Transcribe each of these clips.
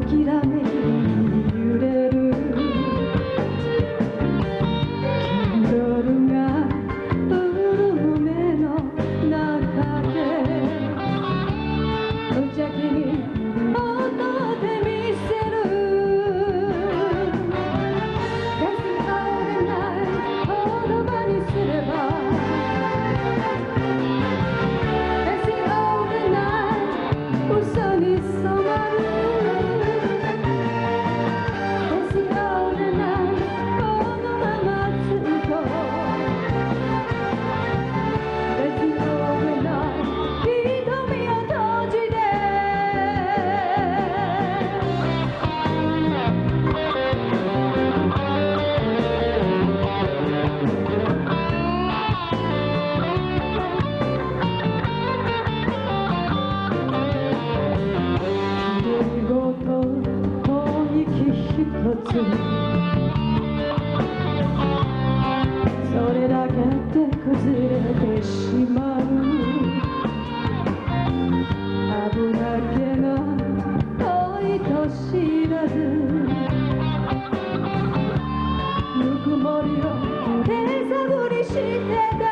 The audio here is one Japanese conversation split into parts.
きらめきに揺れるキンドルが潤目の中で無邪気に音で見せるガスあれない言葉にすればガスあれない嘘に染まるガスあれないこのままずっとガスあれない瞳を閉じてそれだけで崩れてしまう危なげな恋と知らずぬくもりを手探りしてた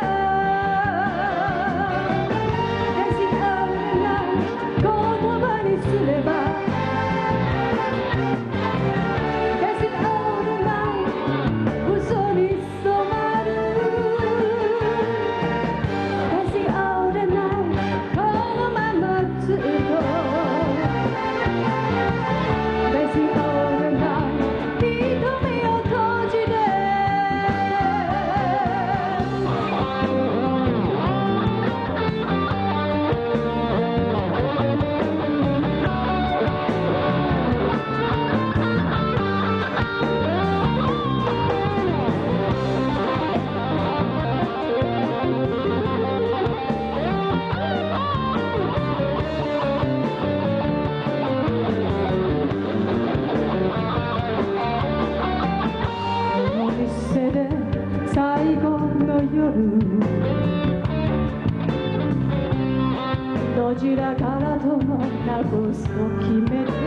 手しあれない言葉にすれば最後の夜どちらからともなくすと決めて